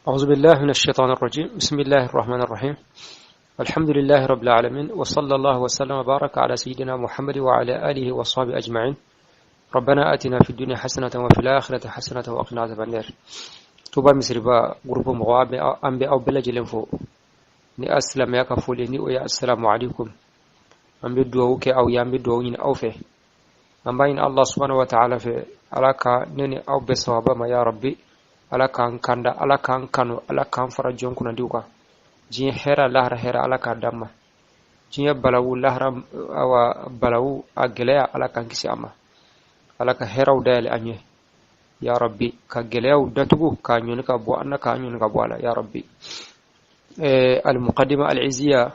أعوذ بالله من الشيطان الرجيم. بسم الله الرحمن الرحيم. الحمد لله رب العالمين، وصلى الله وسلم وبارك على سيدنا محمد وعلى آله وصحبه أجمعين. ربنا آتنا في الدنيا حسنة وفي الآخرة حسنة وقنا عذاب النار. توبا مسربا غروب مغواب أمبي أو بلا جلنفو ni aslam ya kafule ni oya assalamu alaikum ambe duwo ke aw yambe duwo ni aw fe ambayin Allah subhanahu wa ta'ala fe alaka nene aw be sawaba ma ya rabbi alaka an kanda alaka an kanu alaka an fara jonku na diuka jin hera lahra hera alaka damma jin balawu lahra awa balawu ageleya alaka kisi amma alaka hera udale anye ya rabbi ka geleya datugo ka nyoni ka bo annaka nyoni ka bo ala ya rabbi. المقدمة العزية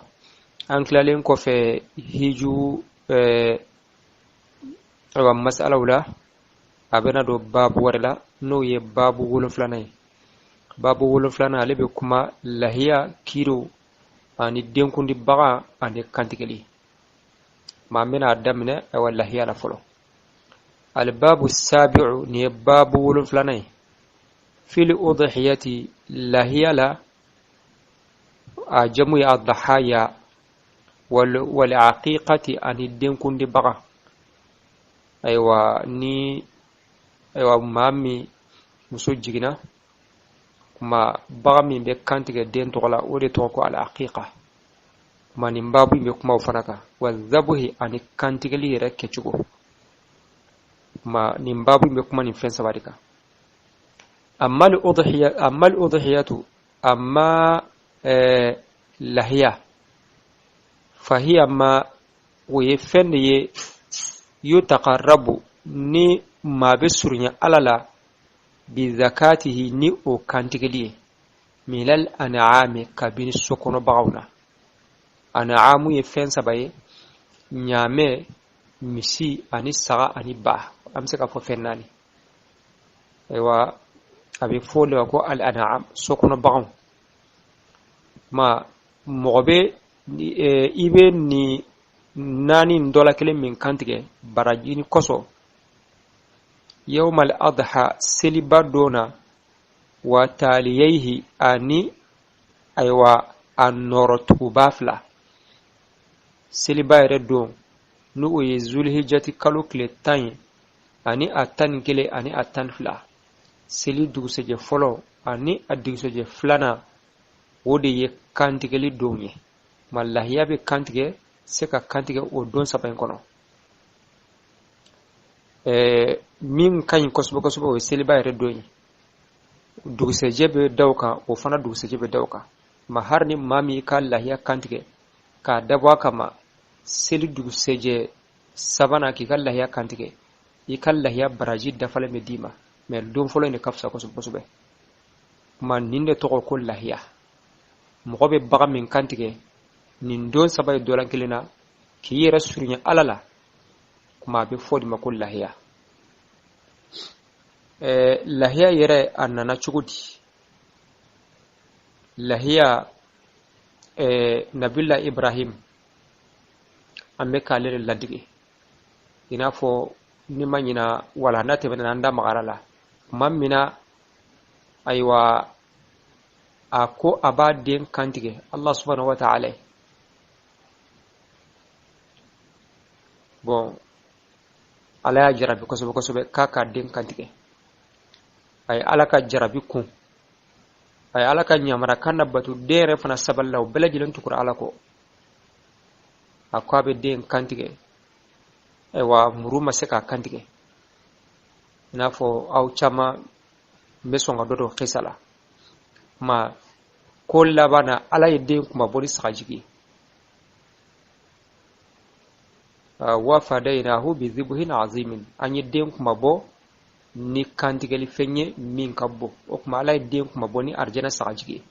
أنكلالين كوفي هيجو مسألة ولا أبنا دو باب ورلا نو يباب ولفلاني باب ولفلانا اللي بكما لهي كيرو أني دين كندي بقى أني كانتكلي ما من أدمنا أو لهي على فلو. الباب السابع نيباب ولفلاني في الأضحية لهي لا جمع الضحايا والعقيقة أن الدين كندي بقى أيوة ني أيوة مامي مسجنا ما بقى من بكانتك الدين تغلا ودي توقع على العقيقة ما نبابي بكما وفنكا والذبه أن كانتك لي ركتشكو ما نبابي بكما نفين سبارك. أما الأضحية أما lahiya fahiya ma ويفن يتقرب ni ma be surnya alala bi zakatihi ni o kantigili milal an'ami kabini sokono bawna an'amu yefen sabaye nyame misi ani saga ani ba amse ka fo fennani ewa abi fole ko al an'am sokono bawn ma mogobe ibe ni nani ndola kele min kantige barajini koso yawmal adha seliba dona wa taliyaihi ani aywa anorotu bafla seliba ere don nu o zulhijjati kalu kile tan ani atan kele ani atan fla seli dugseje folo ani adigseje flana wode ye kantigeli donye mallahiya be kantige seka kantige o don sapen kono min kan kosbo o seliba ere donye dugseje be dawka o fana dugseje be dawka ma harni mami ka lahiya kantige ka dabwa kama seli dugseje sabana ki kan lahiya kantige ikal lahiya baraji dafale medima me don folo ne kafsa kosbo man ninde to ko lahiya mogobe baga min kantige nin don sabay dolan kilina ki yera surnya alala kuma be fodi makul lahiya lahiya yere annana chugudi lahiya nabilla ibrahim amme kalere ladige ina fo ni manyina wala nate bana nda magarala mammina aywa ako aba den kantige Allah subhanahu wa ta'ala bon ala ya jarabi kosobe kaka den kantige ay alaka jarabi kun ay alaka nyamara kanabatu dere fana saballaw belajilen tukur alako akwabe den kantige ay wa muruma seka kantige nafo au chama mesonga dodo khisala ma kolla bana ala yedden kuma bori sakajigi wa fadainahu bi dhibhin azimin an yedden kuma bo ni kantigali fenye min kabbo o kuma ala yedden kuma boni arjana sakajigi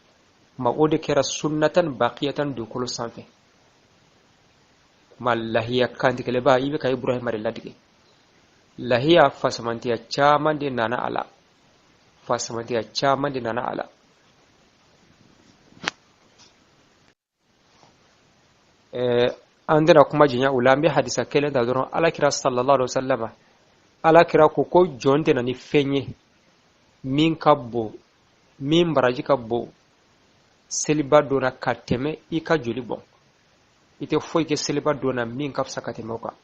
ma ode kera sunnatan baqiyatan du kulu sanfe ma lahiya kantigale ba ibe kay ibrahim ari ladige lahiya fasamantiya chamande nana ala fasamantiya chamande nana ala andena kuma jinya ulambi hadisa kele da doron alakira sallallahu alaihi wasallama alakira ko jonte na ni fenye min kabbo min baraji ka bon seliba dona ka tɛmɛ i ka joli bɔn i tɛ foyi kɛ seliba dona min ka fisa ka tɛmɛ o kan.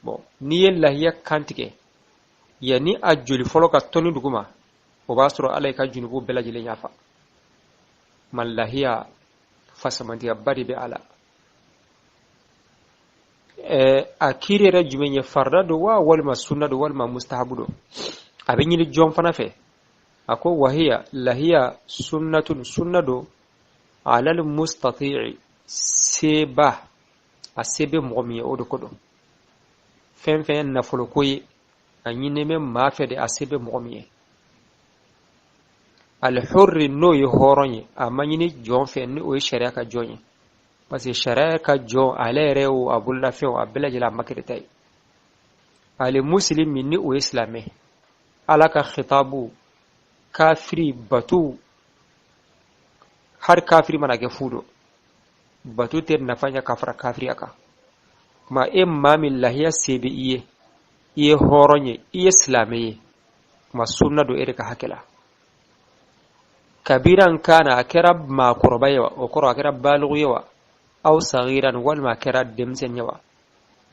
Bon n'i ye lahiya kantigɛ yanni a joli fɔlɔ ka tɔni duguma o b'a sɔrɔ Ala i ka junubu bɛɛ lajɛlen yafa. Ma lahiya fasamantigɛba de bɛ a la. A kiiri yɛrɛ jumɛn ye farida don wa walima sunna don walima mustahabu don a bɛ ɲini jɔn fana fɛ a ko wahiya lahiya sunnatun sunna don alal mustati'i seba a sebe mɔgɔ min ye o de ko don fɛn fɛn ye nafolo ko ye a ɲini bɛ maa fɛ de a sebe mɔgɔ min ye alhurri n'o ye hɔrɔn ye a ma ɲini jɔn fɛ ni o ye sariya ka jɔn ye parce que sariya ka jɔn ale yɛrɛ o a bololafɛnw a bɛɛ lajɛlen a makiri ta ye ale muslimi ni o ye silamɛ Ala ka khitabu kafiri batu har kafiri mana kɛ fu don batu tɛ nafa ɲɛ ka fara kafiriya kan kuma maa min lahiya se bɛ i ye hɔrɔn ye i ye silamɛ ye kuma sunna don e de ka hakɛ la kabiran kana a kɛra maakɔrɔba ye wa o kɔrɔ a kɛra baaligu ye wa aw sagiran walima a kɛra denmisɛn ye wa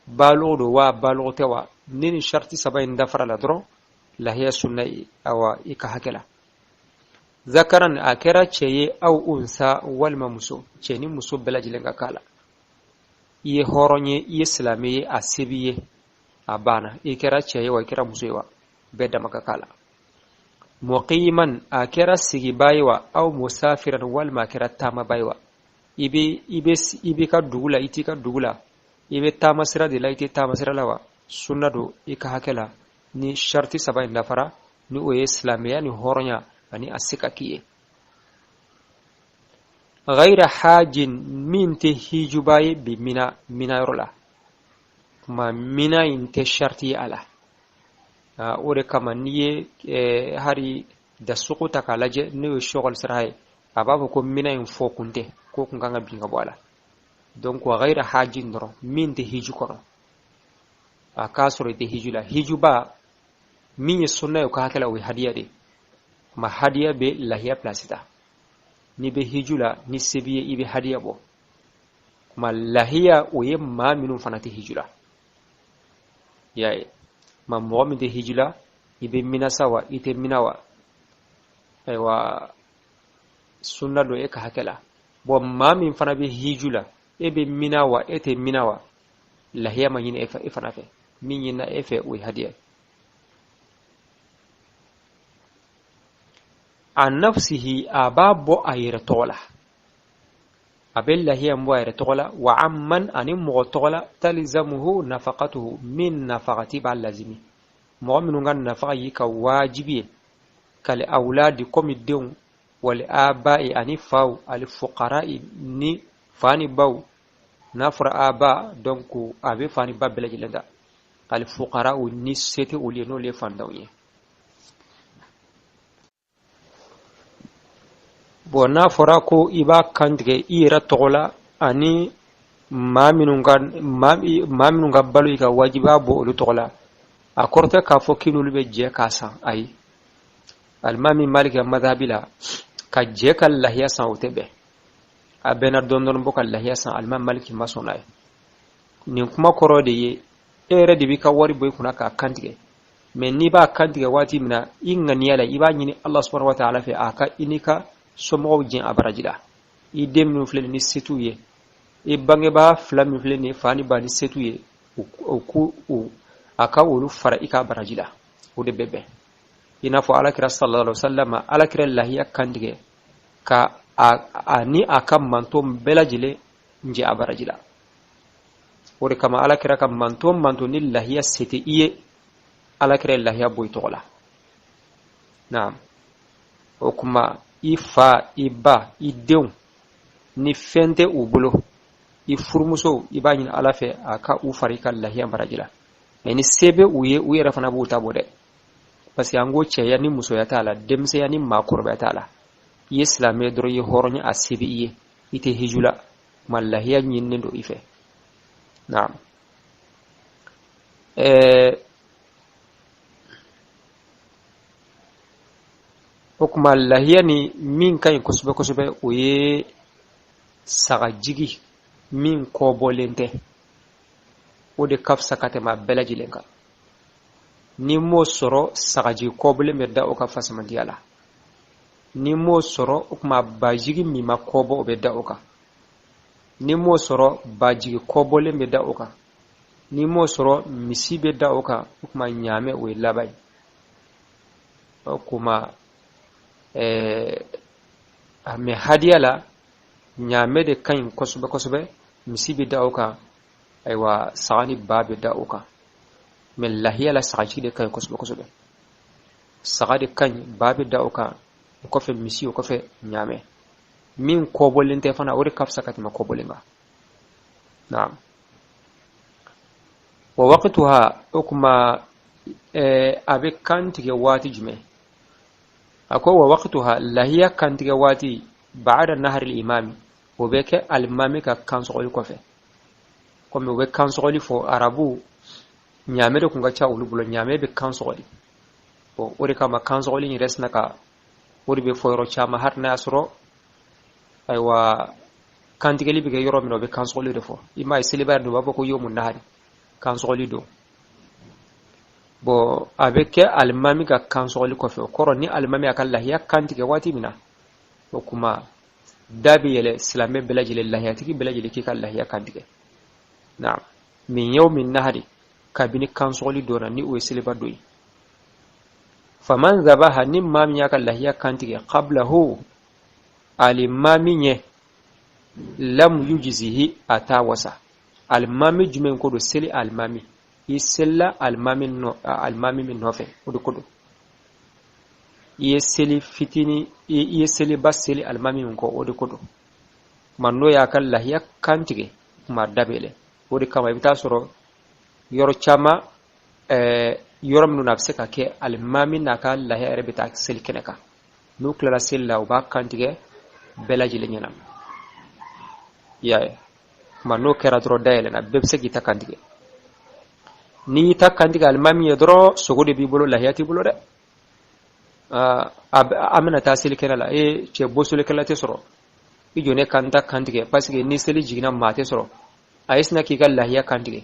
baaligu don wa baaligu tɛ wa ni nin sharti saba in dafara la dɔrɔn lahiya sunna awa i ka hakɛ la zakaran a kɛra cɛ ye aw unsa walima muso cɛ ni muso bɛɛ lajɛlen ka k'a la i ye hɔrɔn ye i ye silamɛ ye a se b'i ye a banna i kɛra cɛ ye wa i kɛra muso ye wa bɛɛ dama ka k'a la muqiman a kɛra sigiba ye wa aw musafiran walima a kɛra taamaba ye wa i bɛ ka dugu la i t'i ka dugu la i bɛ taama sira de la i tɛ taama sira la wa sunna don i ka hakɛ la ni sharti saba in dafara ni o ye silamɛya ni hɔrɔnya ani a se ka k'i ye ghayra hajin min tɛ hijuba ye bi mina yɔrɔ la kuma mina in tɛ sharti ye a la o de kama n'i ye hari da sugu ta k'a lajɛ n'o ye shɔgɔli sira ye a b'a fɔ ko mina in fɔ kun tɛ ko kun kan ka bin ka bɔ a la donc ghayra hajin dɔrɔn min tɛ hiju kɔnɔ a k'a sɔrɔ i tɛ hiju la hijuba min ye sunna ye o ka hakɛ la o ye hadiya de ma hadiya bɛ lahiya place ta n'i bɛ hiju la ni se b'i ye i bɛ hadiya bɔ ma lahiya o ye maa minnu fana tɛ hiju la i y'a ye ma mɔgɔ min tɛ hiju la i bɛ mina sa wa i tɛ mina wa ayiwa sunna don e ka hakɛ la bon maa min fana bɛ hiju la e bɛ mina wa e tɛ mina wa lahiya ma ɲini e fana fɛ min ɲinina e fɛ o ye hadiya a nafsihi a b'a bɔ a yɛrɛ tɔgɔ la a bɛ lahiya bɔ a yɛrɛ tɔgɔ la wa amman ani mɔgɔ tɔgɔ la talizamuhu nafaqatuhu min nafaqati b'a lazimi mɔgɔ minnu ka nafaqa yi ka wajibi ye kali awladi komi denw wali aba'i ani faw ali fuqara'i ni fa ni baw n'a fɔra aba donc a bɛ fa ni ba bɛɛ lajɛlen ta ali fuqara'u ni se tɛ olu ye n'olu ye fantanw ye bon n'a fɔra ko i b'a kantigɛ i yɛrɛ tɔgɔ la ani maa minnu ka balo i ka wajiba bɔ olu tɔgɔ la a kɔrɔ tɛ k'a fɔ k'i n'olu bɛ jɛ k'a san ayi alimami Malik ka madhabi la ka jɛ ka lahiya san o tɛ bɛn a bɛnna dɔɔnin bɔ ka lahiya san alimami Malik ma sɔn n'a ye nin kuma kɔrɔ de ye e yɛrɛ de b'i ka wari bɔ i kunna k'a kantigɛ mais n'i b'a kantigɛ waati min na i ŋaniya la i b'a ɲini Allah subhanahu wa ta'ala fɛ a ka i ni ka somɔgɔw jɛn a baraji la i den minnu filɛ ni se t'u ye i bangebaa fila min filɛ ni fa ni ba ni se t'u ye a ka olu fara i ka baraji la o de bɛ bɛn i n'a fɔ alakira sallallahu alaihi wasallam alakira lahiya kantigɛ ka ni a ka manton bɛɛ lajɛlen jɛ a baraji la o de kama alakira ka manton ni lahiya se tɛ i ye alakira lahiya bɔ i tɔgɔ la naam o kuma i fa i ba i denw ni fɛn tɛ u bolo i furumusow i b'a ɲini ala fɛ a ka u fara i ka lahiya baraji la mais ni se bɛ u ye u yɛrɛ fana b'u ta bɔ dɛ parce que an ko cɛya ni musoya t'a la denmisɛnya ni maakɔrɔbaya t'a la i ye silamɛ dɔrɔn i ye hɔrɔn ye a se bɛ i ye i tɛ hiju la ma lahiya ɲininen don i fɛ naam hukuma lahiya ni min kan kusube kusube o ye saga jigi min kɔbɔlen tɛ o de ka fisa ka tɛmɛ a bɛɛ lajɛlen kan ni m'o sɔrɔ sagajigi kɔbɔlen bɛ da o ka fasamandiya la ni m'o sɔrɔ o kuma bajigi min ma kɔbɔ o bɛ da o kan ni m'o sɔrɔ bajigi kɔbɔlen bɛ da o kan ni m'o sɔrɔ misi bɛ da o kan o kuma ɲaamɛ o ye laban ye o kuma a mɛ hadiya la ɲaamɛ de ka ɲi kosɛbɛ kosɛbɛ misi bɛ da o kan ayiwa saga ni ba bɛ da o kan mɛ lahiya la sagajigi de ka ɲi kosɛbɛ kosɛbɛ saga de ka ɲi ba bɛ da o kan o kɔfɛ misi o kɔfɛ ɲaamɛ min kɔbɔlen tɛ fana o de ka fisa ka tɛmɛ kɔbɔlen kan naam wa waqtuha o kuma a bɛ kan tigɛ waati jumɛn a ko wa waqtuha lahiya kan tigɛ waati ba'da nahri al-imami o bɛ kɛ alimami ka kan sɔgɔli kɔfɛ komi o bɛ kan sɔgɔli fɔ arabu ɲaamɛ de kun ka ca olu bolo ɲaamɛ bɛ kan sɔgɔli o de kama kan sɔgɔli yɛrɛ sina ka o de bɛ fɔ yɔrɔ caman hali n'a y'a sɔrɔ ayiwa kantigɛli bɛ kɛ yɔrɔ min na o bɛ kan sɔgɔli de fɔ i m'a ye seliba don u b'a fɔ ko yomu nahari kan sɔgɔli don a bɛ kɛ alimami ka kan sɔgɔli kɔfɛ o kɔrɔ ni alimami a ka lahiya kan tigɛ waati min na o kuma da bɛ yɛlɛ silamɛ bɛɛ lajɛlen lahiyatigi bɛɛ lajɛlen k'i ka lahiya kan tigɛ naam min yawmin nahari kabini kan sɔgɔli donna ni o ye seliba don ye faman zabaha ni maa min y'a ka lahiya kan tigɛ qablahu alimami ɲɛ lam yujzihi a t'a wasa alimami jumɛn ko don seli alimami i selila alimami min nɔfɛ o de ko don i ye seli fitini i ye seliba seli alimami min kɔ o de ko don kuma n'o y'a ka lahiya kan tigɛ kuma dabɛlɛ o de kama i bɛ taa sɔrɔ yɔrɔ caman yɔrɔ minnu na a bɛ se ka kɛ alimami n'a ka lahiya yɛrɛ bɛ taa seli kɛnɛ kan n'u tilala seli la u b'a kan tigɛ bɛɛ lajɛlen ɲɛna i y'a ye kuma n'o kɛra dɔrɔn dayɛlɛnna bɛɛ bɛ se k'i ta kan tigɛ n'i y'i ta kan tigɛ alimami ye dɔrɔn sogo de b'i bolo lahiya t'i bolo dɛ an bɛna taa seli kɛnɛ la cɛ bosolikɛla tɛ sɔrɔ i jɔ ne kan ta kan tigɛ parce que ni seli jiginna maa tɛ sɔrɔ a ye sina k'i ka lahiya kan tigɛ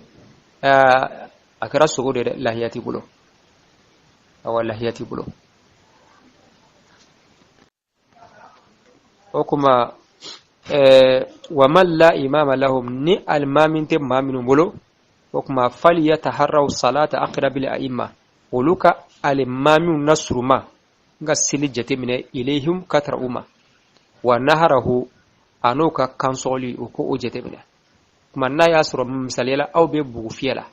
a kɛra sogo de dɛ lahiya t'i bolo awa lahiya t'i bolo o kuma wa man la imama lahum ni alimamin tɛ maa minnu bolo o kuma falyataharraw salata aqrabil a'imma olu ka alimaminw na suruma nga seli jateminɛ ilayhim katra uma wa naharahu an'o ka kansɔgɔli o ko o jateminɛ kuma n'a y'a sɔrɔ misaliyala aw bɛ bugu fiyɛ la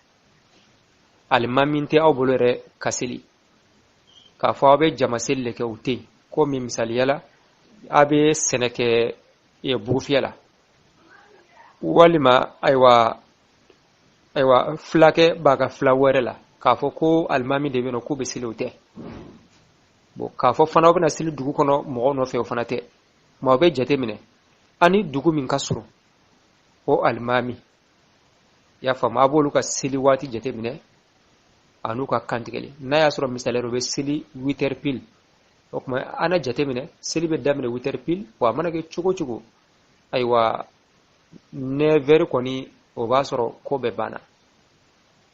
alimamin tɛ aw bolo yɛrɛ ka seli k'a fɔ aw bɛ jama seli de kɛ o tɛ yen ko min misaliyala a bɛ sɛnɛ kɛ bugu fiyɛ la walima ayiwa fulakɛ b'a ka fila wɛrɛ la k'a fɔ ko alimami de bɛ yen nɔ k'u bɛ seli o tɛ k'a fɔ fana aw bɛna seli dugu kɔnɔ mɔgɔw nɔfɛ o fana tɛ ma aw bɛ jate minɛ ani dugu min ka surun o alimami i y'a faamu a b'olu ka seli waati jate minɛ an'u ka kantigɛli n'a y'a sɔrɔ misaliyara o bɛ seli 8h pile o kuma ana jate minɛ seli bɛ daminɛ 8h pile wa a mana kɛ cogo o cogo ayiwa 9h kɔni o b'a sɔrɔ ko bɛɛ banna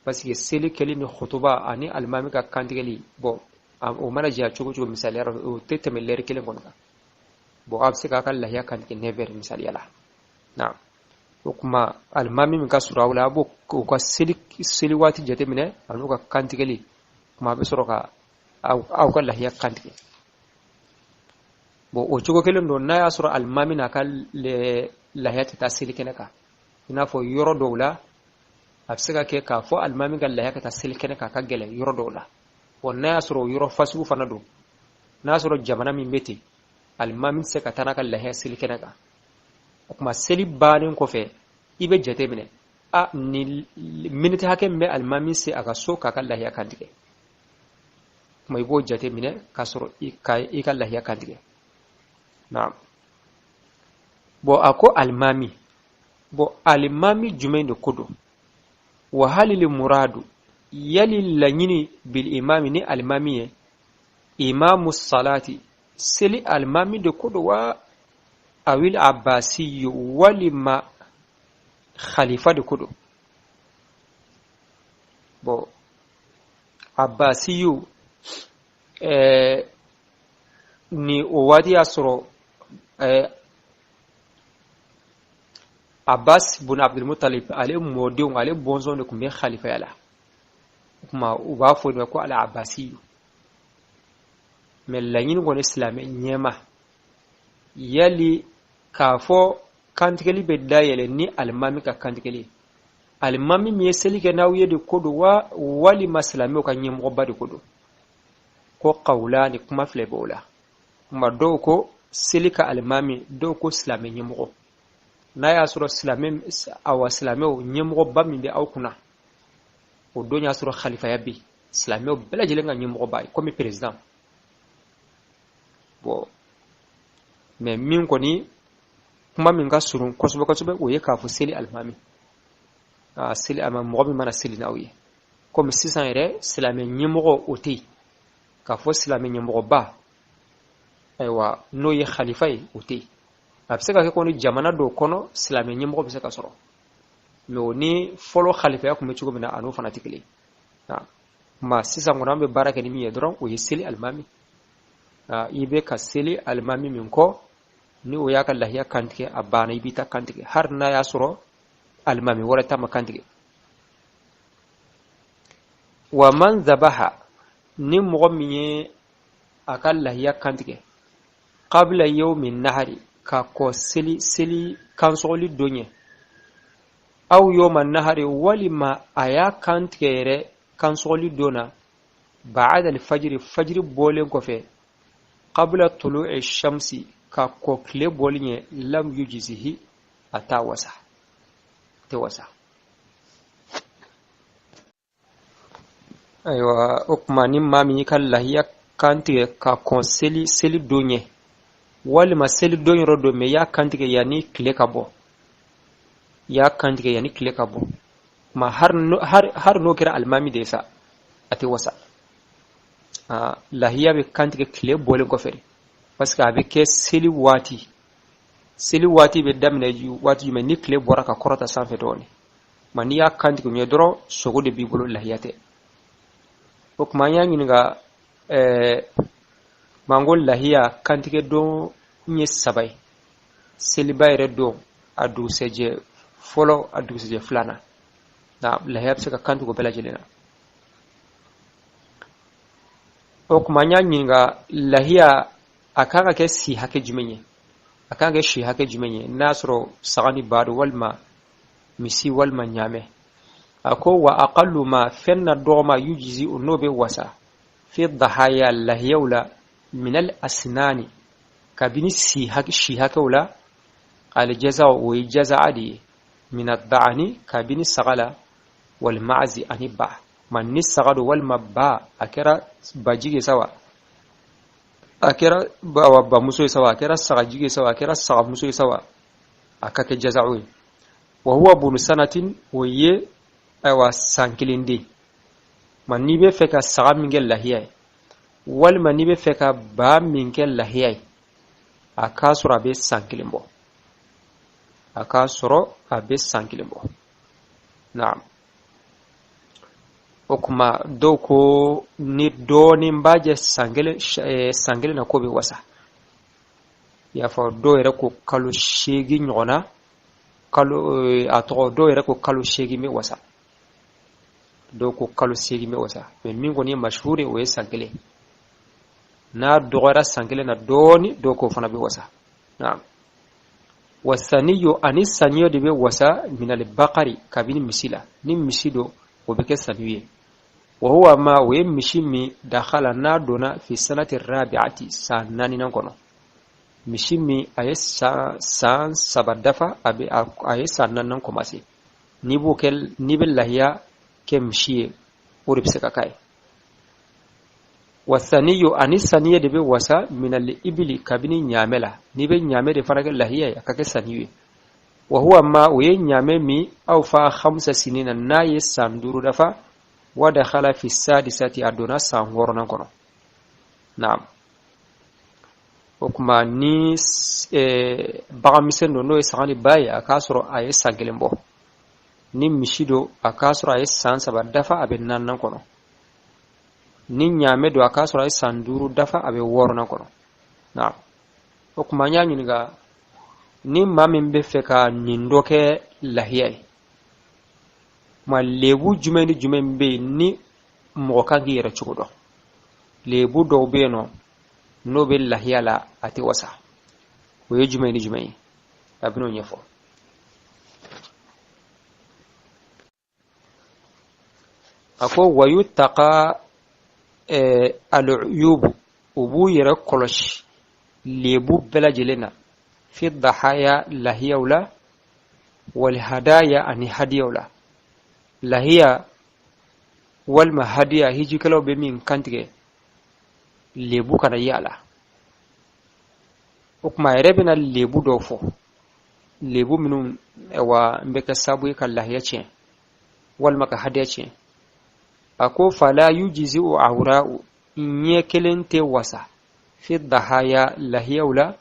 parce que seli kɛli ni khutuba ani alimami ka kantigɛli o mana jɛ cogo o cogo misaliyara o tɛ tɛmɛ lɛri kelen kɔnɔ kan a bɛ se k'a ka lahiya kantigɛ 9h misaliyala naam o kuma alimami min ka surun aw la a b'o ka seli waati jate minɛ an'u ka kantigɛli kuma a bɛ sɔrɔ ka aw ka lahiya kantigɛ o cogo kelen don n'a y'a sɔrɔ alimami n'a ka lahiya tɛ taa seli kɛnɛ kan i n'a fɔ yɔrɔ dɔw la a bɛ se ka kɛ k'a fɔ alimami ka lahiya ka taa seli kɛnɛ kan a ka gɛlɛn yɔrɔ dɔw la n'a y'a sɔrɔ yɔrɔ fasugu fana don n'a y'a sɔrɔ jamana min bɛ ten alimami tɛ se ka taa n'a ka lahiya seli kɛnɛ kan o kuma seli bannen kɔfɛ i bɛ jate minɛ ni miniti hakɛ min bɛ alimami se a ka so k'a ka lahiya kantigɛ kuma i b'o jate minɛ k'a sɔrɔ i ka lahiya kantigɛ naam a ko alimami alimami jumɛn de ko don wa halil muradu yali laɲini bil imami ni alimami ye imamu salati seli almami de kuduwa awil abbasiyu walima khalifa de kudu bo abbasiyu ni o wadi asro Abbas bun Abdul Muttalib ale modion ale bonzo ne kumbe khalifa yala kuma uba fo ne ko ala abbasiyu mais lañin gon islam nyema yali kafo kantikeli be dayele ni almami ka kantikeli almami mi yeseli ke nawiye de kodo wali maslami ka nyem go badi kodo ko qawlani kuma flebola kuma do ko selika almami do ko islami nyem go na ya suro islami aw islami nyem go bammi be awkuna o do nya suro khalifa yabi islami bela jele nga nyem go bay comme président bo mais min ko ni kuma min ga surun kosobe o ye ka fu seli almami seli ama mo mi mana seli nawi comme 600 ere islami nyemo oti ka fo islami nyemo ba aywa no ye khalifa oti abseka ke koni jamana do kono islami nyemo be se ka soro me ni folo khalifa ko me chugo mina anu fanatikili ma 600 ngona be baraka ni mi yedron o ye seli almami ibe ka seli almami min ko ni o yaka lahiya kantike abana ibita kantike har na ya soro almami wala tama kantike wa man zabaha ni mu'mini akal lahiya kantike qabla yawmin nahari ka ko seli kansoli donye aw yawman nahari walima aya kantike re kansoli dona ba'da al-fajr bolen ko fe qabla tulu'i shamsi ka kokle bolinye lam yujizihi atawasa tewasa aywa ukmani mami kallahiya kantige ka seli donye walima seli donye rodo me ya kantige yani kle kabo ya kantige yani kle kabo ma har no kira almami desa atewasa lahiya be kantige kle bolen ko fere parce que avec seli wati be damne ju wati me nikle boraka korata sanfe doni maniya kanti ko nyedro sogo de bibulu lahiyate ok manya nyinga mangol lahiya kanti ke do nye sabai seli bayre do adu seje folo adu seje flana na lahiya se ka kanti ko bela jelena ok manya nyinga lahiya akanga ke si hake jumenye akanga shi hake jumenye nasro sagani badu walma misi walma nyame ako wa aqallu ma fanna doma yujizi unobe wasa fi dhahaya lahiyula min al asnani kabini si hake shi hake wala al jaza wa jaza adi min ad da'ani kabini sagala wal ma'zi aniba man ni sagadu wal mabba akira bajige sawa akira ba muso sawa akira sagajige sawa akira saga muso sawa akake jaza'u wa huwa bunu sanatin waye aywa sankilindi man ni be feka saga mingel lahiya wal man ni be feka ba mingel lahiya akasura be sankilimbo akasuro abe sankilimbo na'am okuma doko ni doni mbaje sangele na kobe wasa ya fa do ere ko kalu shegi nyona kalu ato do ere ko kalu shegi me wasa do ko kalu shegi me wasa be mingo ni mashhuri o sangele na dogora sangele na doni do ko fana be wasa na'am wasaniyo anisaniyo de be wasa min al baqari kabini misila ni misido o be kesaniye وهو ما ويمشي دخل نادونا في السنة الرابعة سناني نكونو مشي أيس سان سبدفع أبي أيس سنان نكوماسي نيبوكل نيبل لهيا كمشي وربسك كاي والثاني أني ثانية دبي وسا من الإبل كابيني نياملا نيبل نيامل فرق لهيا كاك ثانية وهو ما وينيامي أو فا 5 سنين نايس ساندورو دفع ودخل في السادسة أدونا سانغورنا كونو نعم o kuma ni bagamisɛn do n'o ye saga ni ba ye a k'a sɔrɔ a ye san 1 bɔ, ni misi do a k'a sɔrɔ a ye san 3 dafa a bɛ 4nan kɔnɔ, ni ɲaamɛ do a k'a sɔrɔ a ye san 5 dafa a bɛ 6nan kɔnɔ. Na o kuma n y'a ɲininka ni maa min bɛ fɛ ka nin dɔ kɛ lahiya ye, ma lebu jumɛn ni jumɛn bɛ yen ni mɔgɔ kan k'i yɛrɛ cogo dɔn? Lebu dɔw bɛ yen nɔ n'o bɛ lahiya la a tɛ wasa, o ye jumɛn ni jumɛn ye? A bɛ n'o ɲɛfɔ. a ko wayutaqa al-uyub, u b'u yɛrɛ kɔlɔsi lebu bɛɛ lajɛlen na, fi dahaya lahiyaw la, wal hadaya ani hadiyaw la. Lahiya walima hadiya hijikɛlaw bɛ min kantigɛ lebu kana ye a la. O kuma a yɛrɛ bɛna lebu dɔw fɔ, lebu minnu n bɛ kɛ sababu ye ka lahiya tiɲɛ walima ka hadiya tiɲɛ. A ko fala yujzi'u awra'u, ɲɛ kelen tɛ wasa, fi dahaya lahiyaw la,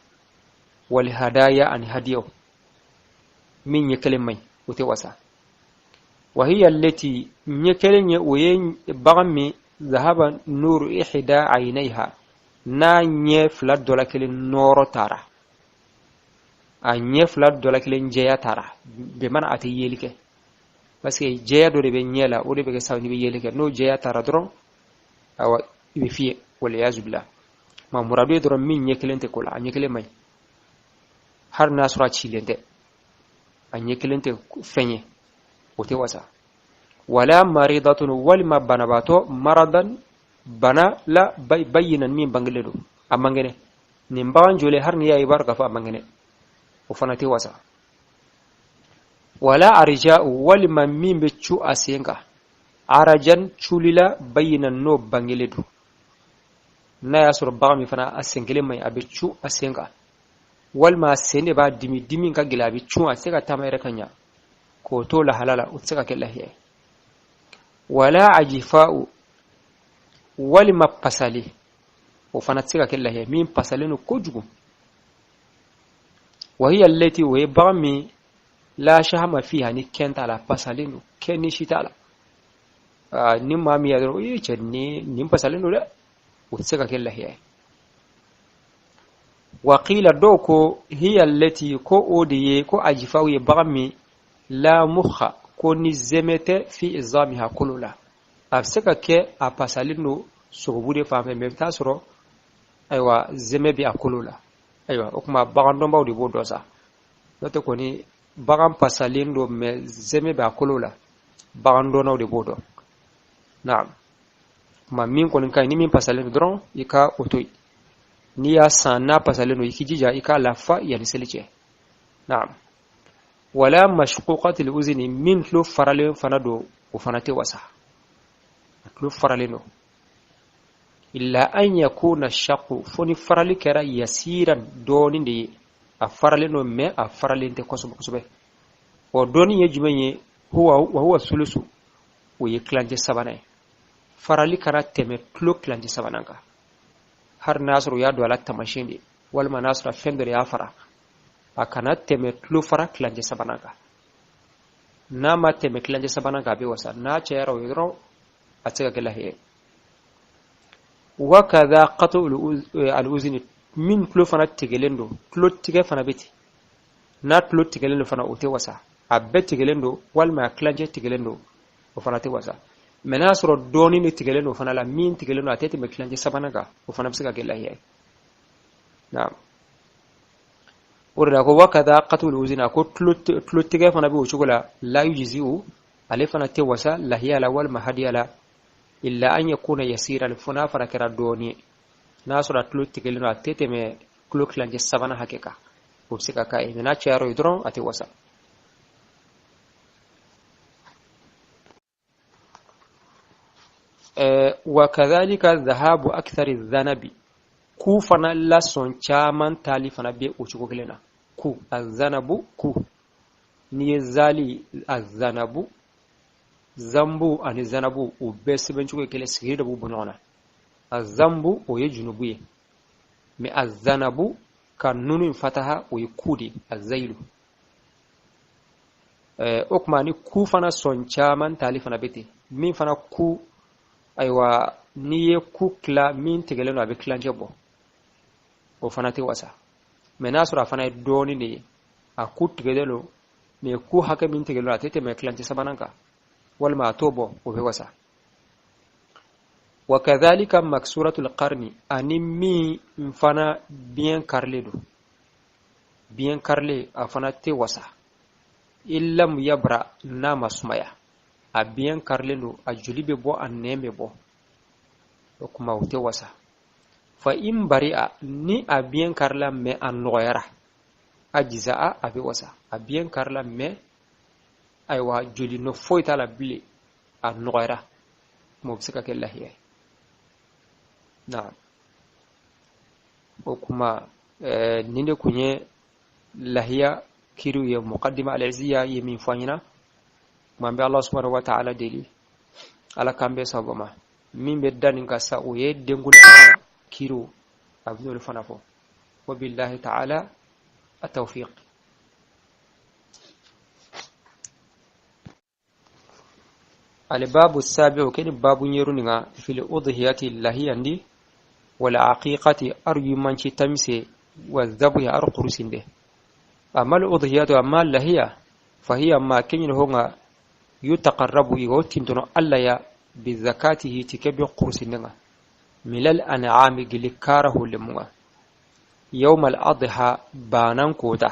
wal hadaya ani hadiyaw, min ɲɛ kelen maɲi o tɛ wasa. wa hiya allati, ɲɛ kelen ye o ye bagan min zahaba nuru ihda aynayha, n'a ɲɛ fila dɔ la kelen nɔrɔ taara, a ɲɛ fila dɔ la kelen jɛya taara, bɛ mana a tɛ yeli kɛ, parce que jɛya dɔ de bɛ ɲɛ la, o de bɛ kɛ sababu ni bɛ yeli kɛ. N'o jɛya taara dɔrɔn awa i bɛ fiyɛ, waliyazu billah. Ma muradu ye dɔrɔn min ɲɛ kelen tɛ ko la, a ɲɛ kelen maɲi, har n'a sɔrɔ a cilen tɛ, a ɲɛ kelen tɛ fɛn ye, o tɛ wasa. wala maridatun, walima banabaatɔ, maradan, bana la bayinan min bangelen don, a man kɛnɛ. Nin bagan jɔlen har n'i y'a ye i b'a dɔn k'a fɔ a man kɛnɛ, o fana tɛ wasa. wala arja'u, walima min bɛ cu a sen kan, arajan culila bayinan n'o bangelen don, n'a y'a sɔrɔ bagan min fana a sen kelen maɲi, a bɛ cu a sen kan, walima a sen de b'a dimi, dimi ka gɛlɛn, a bɛ cu, a tɛ se ka taama yɛrɛ ka ɲa, k'o to lahala la, o tɛ se ka kɛ lahiya ye. wala ajifa'u, walima pasali, o fana tɛ se ka kɛ lahiya, min pasalen don kojugu. wa hiya allati, o ye bagan min la shahama fiha, ni kɛn t'a la, pasalen don, kɛn ni si t'a la. Ni maa min y'a dɔrɔn cɛ nin pasalen don dɛ, o tɛ se ka kɛ lahiya ye. wa qila, dɔw ko hiya allati, ko o de ye, ko ajifa'u ye bagan min la mukha, ko ni zɛmɛ tɛ fi izamiha, kolo la. A bɛ se ka kɛ a pasalen don sogobu de fan fɛ, mais i bɛ taa sɔrɔ ayiwa zɛmɛ bɛ a kolo la. Ayiwa o kuma bagan dɔnbaw de b'o dɔn sa, n'o tɛ kɔni bagan pasalen don mais zɛmɛ bɛ a kolo la, bagan dɔnnaw de b'o dɔn. Naam, kuma min kɔni ka ɲi, ni min pasalen don dɔrɔn i ka o to yen, n'i y'a san n'a pasalen don i k'i jija i k'a lafa yanni seli cɛ. Naam. wala mashquqatil uzni, min tulo faralen fana don, o fana tɛ wasa, a tulo faralen don. illa an yakuna shaqu, fo ni farali kɛra yasiran, dɔɔnin de ye, a faralen don mais a faralen tɛ kosɛbɛ kosɛbɛ. o dɔɔnin ye jumɛn ye? wa huwa sulusu, o ye kilancɛ sabanan ye. farali kana tɛmɛ tulo kilancɛ sabanan kan, har n'a sɔrɔ u y'a don a la tamasiyɛn de, walima n'a sɔrɔ fɛn dɔ de y'a fara, a kana tɛmɛ tulo fara kilancɛ sabanan kan. N'a ma tɛmɛ kilancɛ sabanan kan a bɛ wasa, n'a cayara o ye dɔrɔn a tɛ se ka kɛ lahiya ye. wa kadha qatu al-uzni, min tulo fana tigɛlen don, tulo tigɛ fana bɛ ten, n'a tulo tigɛlen don fana o tɛ wasa, a bɛɛ tigɛlen don walima a kilancɛ tigɛlen don, o fana tɛ wasa. mais n'a sɔrɔ dɔɔnin de tigɛlen don fana la, min tigɛlen don a tɛ tɛmɛ kilancɛ sabanan kan, o fana bɛ se ka kɛ lahiya ye. Naam. o de la ko wa kadha qatu al-uzni, ko tulo tigɛ fana bɛ o cogo la, la yujzi'u, ale fana tɛ wasa lahiya la walima hadiya la, illa an yakuna yasiran, fo n'a fana kɛra dɔɔnin ye, n'a sɔrɔ a tulo tigɛlen don a tɛ tɛmɛ tulo kilancɛ sabanan hakɛ kan, o bɛ se ka k'a ye, mais n'a cayara o ye dɔrɔn a tɛ wasa. wa kadhalika dhahabu akthari dhanabi, ku fana lasɔn caman tali fana bɛ o cogo kelen na. ku azanabu, ku n'i ye zali azanabu, zambu ani zanabu, o bɛɛ sɛbɛn cogo kelen, sigiri de b'u bɔ ɲɔgɔn na. azambu o ye junubu ye, mi azanabu kan nunu fataha ويكودي الزيل okmani ku fana soncaman talifana beti min fana ku aywa niye ku kla min tegeleno abe klanje bo o fana te wasa menasura fana doni ne a ku tegelo me ku haka min tegelo atete me klanje sabananka wal ma tobo o be wasa وكذلك مكسورة القرن أنمي فنا بين كارليدو بين كارلي أفنا توسع إلا ميبرا نام سمايا أبين كارليدو أجلي بو أنيم بو وكما توسع فإن بريء ني أبين كارلا مي أنغيره أجزاء أبي وسع أبين كارلا مي أيوا جلي نفوي تالا بلي أنغيره مبسكا كالله هي نعم وكما نيني كوني لهيا كيرو يا مقدمة العزية يمين فانينا ما بي الله سبحانه وتعالى دلي على كامبي سابما من بدان كاسا ويه دنگول كيرو ابن الفنافو وبالله تعالى التوفيق الباب السابع كان باب يرونغا في الأضحية اللهي عندي والعقيقة أرجو منشي تمسي والذبح أرقرسين ده أما الأضحية أما اللهي فهي ما كان هنا يتقرب يغوتين دون الله بذكاته تكبي قرسين من الأنعام جلكاره لمغا يوم الأضحى بانان كودا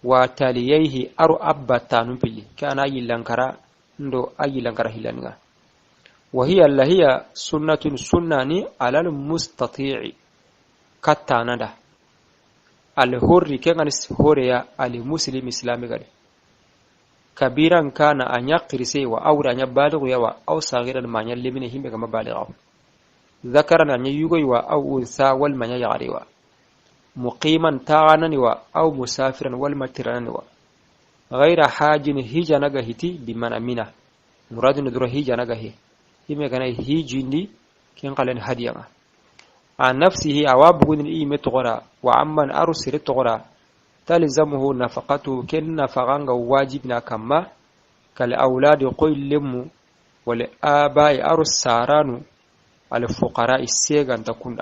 وتاليه أرو أبتان بلي كان يلانكرا ndo ayi lankara hilanga wa hiya allahiya sunnatun sunnani ala almustati'i katanada alhurri kengan horeya almuslim islami gade kabiran kana anya qirse wa awra anya balighu yawa aw saghiran manya limine himbe kama balighu dhakaran anya yugoy wa aw unsa wal manya yarewa muqiman ta'anani wa aw musafiran wal matirani wa غير حاج هيجا نغهتي بمن امينا مراد ندر هيجا نغه يمي كان هيجيندي كين قالن هديا عن نفسه اوابغن ايمه تغرا وعمن ارسل تغرا تلزمه نفقته كن نفقان واجبنا كما كالاولاد قيلم والاباء ارساران الفقراء السيغان تكون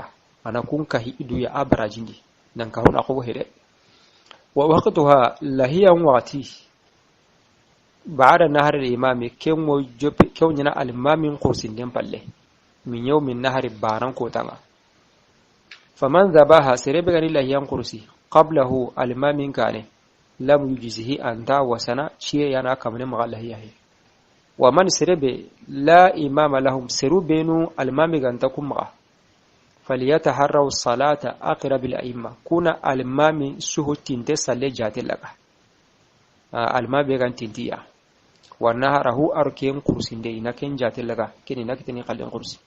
انا كنك هيدو يا ابراجيندي نانكا هون اخو هيره ووقتها لهي وقتي بعد نهر الإمام كون ينا الإمام قرسين دين بالله من يوم النهر باران كوتانا فمن ذباها سربغني لهي قرسي قبله الإمام كان لم يجزه أن دا وسنا شيء ينا كمن مغلهيه ومن سرب لا إمام لهم سرو بينو الإمام كان تكون معه فليتحروا الصلاة أقرب الأئمة كنا المامي سهوتين تسالي جات لك المامي كان تنتيا ونهره أركين قرسين دي نكين جات لك كني نكتني قلن قرسي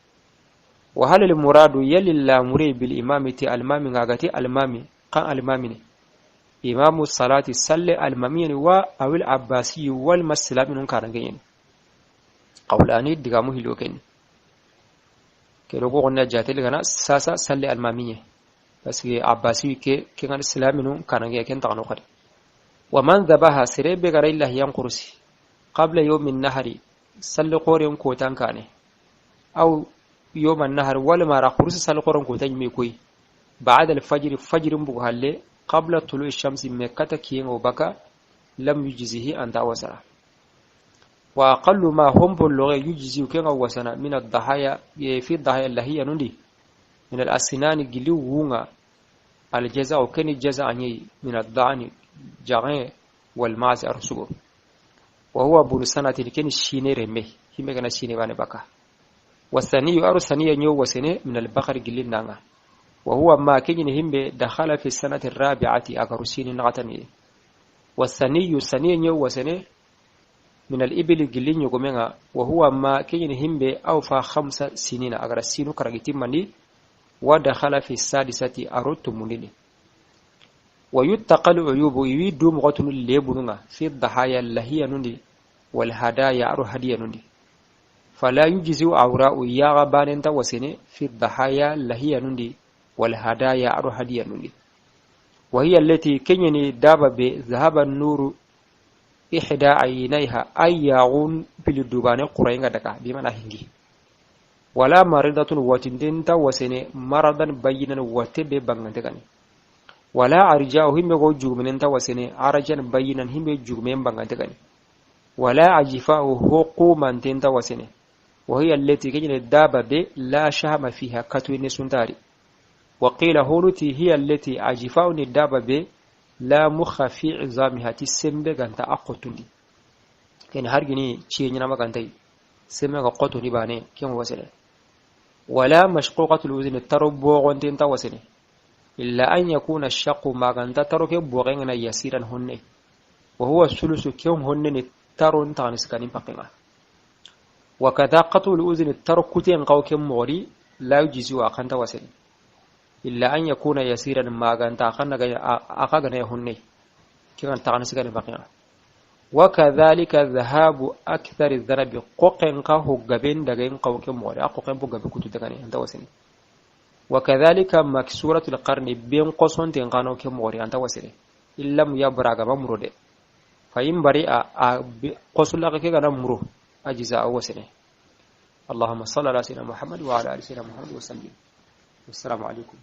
وهل المراد يلي اللامري بالإمامة المامي غاغتي المامي قان المامي إمام الصلاة سلي المامي أو العباسي والمسلمين كان غين قولاني دغامو هلوكين كيروغو غنا جاتل غنا ساسا سلي الماميه بس عباسي كي كان الاسلامي كان يكن تقنو خد ومن ذبها سريب غير الله ينقرسي قبل يوم النهر سل قورن كوتان كان او يوم النهر ولا ما رخرس سل قورن كوتان ميكوي بعد الفجر فجر بوغالي قبل طلوع الشمس مكه كين وبكا لم يجزه ان توسر وأقل ما هم باللغة يجزي كنا وسنا من الضحايا في الضحايا اللي هي نندي من الأسنان جلو وونا الجزاء وكان الجزاء عني من الضعن جاغين والماز أرسوه وهو بنسنة كان الشيني رمي هم كان الشيني بان بكا والثاني أرسني نيو وسنة من البقر جلين نانا وهو ما كان هم دخل في السنة الرابعة أكرسين نغتني والثاني سني نيو وسنة من الإبل جلين يقومنا وهو ما كين هم أوفى 5 سنين أغرسينو كرغتين مني ودخل في السادسة أردت مني ويتقل عيوب يدوم غتن الليبننا في الضحايا اللهي نندي والهدايا أرو هدية نندي فلا يجزي عوراء يغبان وسنة في الضحايا اللهي نندي والهدايا أرو هدية نولي وهي التي كنيني دابا بذهب النور إحدى عينيها أياغون بالدبان قرين دكا بمعنى هنجي ولا مريضة وتندين توسني مرضا بينا وتبي بانغتغني ولا عرجاء هم جو من توسني عرجا بينا هم جو من بانغتغني ولا عجفاء هو قوما توسني وهي التي كنيني دابا ب لا شهم فيها كتوين سنتاري وقيل هونتي هي التي عجفاء دابا ب لا مخ في عظامها تسمى غانتا اقوتندي كان هارغني تشيني نما غانتاي سمى قوتوني باني كيم وسله ولا مشقوقة الوزن التربو غنتين توسني إلا أن يكون الشق ما غانتا ترك بوغينا يسيرا هني وهو الثلث كيوم هني ترون تانسكاني بقينا وكذا قطع الوزن التركتين قو كم موري لا يجزي أقان توسني إلا أن يكون يسيرا ما غانتا أقاغنا هني كيوم تانسكاني بقينا وكذلك ذهاب أكثر الذنب قوقن قهو غبين دغين قوكم موري قوقن بو غبي كتو دغاني انت وسني وكذلك مكسورة القرن بين قصون تنقانو كموري انت وسني إلا يبرغ ممرود فإن بريء قصول لك كغنا مرو أجزاء وسني اللهم صل على سيدنا محمد وعلى آل سيدنا محمد وسلم والسلام عليكم